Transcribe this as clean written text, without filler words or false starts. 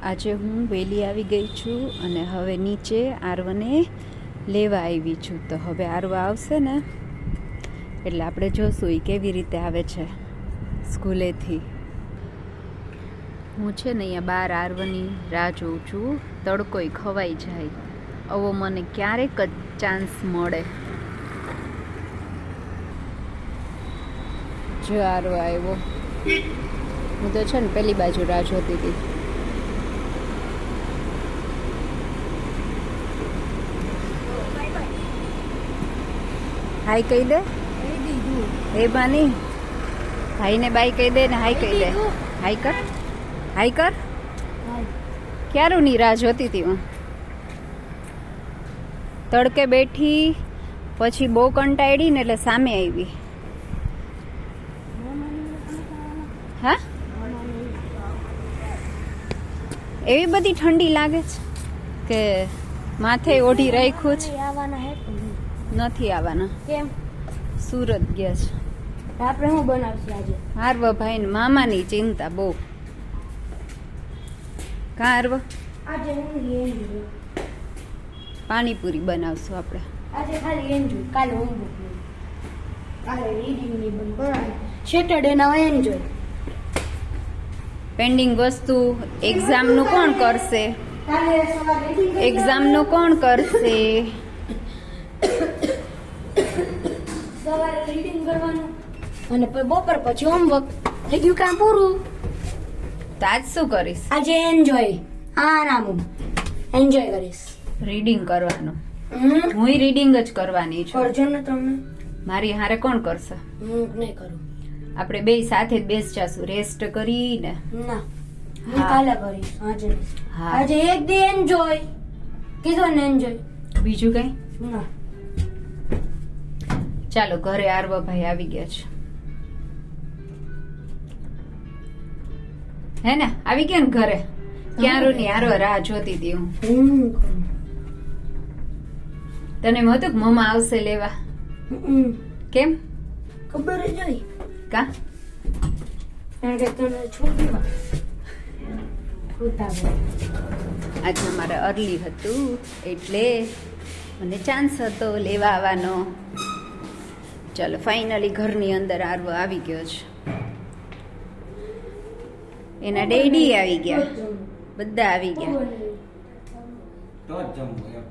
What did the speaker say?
આજે હું વહેલી આવી ગઈ છું અને હવે નીચે આરવને લેવા આવી છું. તો હવે આરવા આવશે ને એટલે આપણે જોશું એ કેવી રીતે આવે છે સ્કૂલેથી. હું છે ને અહીંયા બહાર આરવાની રાહ જોઉં છું. તડકોય ખવાઈ જાય આવો મને ક્યારેક જ ચાન્સ મળે. જો આરવો આવ્યો. હું તો છે ને પેલી બાજુ રાહ જોતી હતી. હાય કહી દે. એ બાની ભાઈને બાય કહી દે ને હાય કહી દે. હાય કર, હાય કર. ક્યારું ની રાહ જોતી હતી હું. તડકે બેઠી પછી બહુ કંટાળી ને એટલે સામે આવી. હા એવી બધી ઠંડી લાગે છે કે માથે ઓઢી રાખ્યું છે. નથી આવવાના. કેમ? સુરત ગયા છે. આપણે શું બનાવશું આજે? હારવ ભાઈ ને મામાની ચિંતા બહુ. કા હારવ? આજે હું એન્જોય. પાણીપુરી બનાવશું આપણે. આજે ખાલી એન્જોય. કાલે હોમવર્ક નહીં. કાલે રીડિંગ નહીં બનાવવાનું. સેટરડે ના એન્જોય. પેન્ડિંગ વસ્તુ એક્ઝામનું કોણ કરશે? કાલે સવારે રીડિંગ એક્ઝામનું કોણ કરશે? સવારે રીડિંગ કરવાનું અને બપોર પછી હોમવર્ક. થઈ ગયું કામ પૂરું. તો આજ શું કરીશ? આજે એન્જોય. આરામ એન્જોય કરીશ. રીડિંગ કરવાનું. હું રીડિંગ જ કરવાની છું. કરજો ને તમે. મારી હારે કોણ કરશે? હું નહીં કરું. આપણે બે સાથે જ બેસ જાશું રેસ્ટ કરીને. ના હું કાલે કરીશ. આજે હા. આજે એક દી એન્જોય કીધું ને એન્જોય. બીજું કઈ? ના ચાલો ઘરે આરવા ભાઈ આવી ગયા છે. હે ને આવી ગયા ને ઘરે. ક્યારું ની આરવા રાહ જોતી હતી હું. તને એમ હતું કે મમ્મા આવશે લેવા? કેમ? ખબર જ હોય. કા? કારણ કે તને છોકરીમાં આજે અમારે અર્લી હતું એટલે મને ચાન્સ હતો લેવા આવવાનો. ચાલો ફાઇનલી ઘરની અંદર આરવો આવી ગયો છે. એના ડેડી આવી ગયા. બધા આવી ગયા. તો જ જમવું એમ.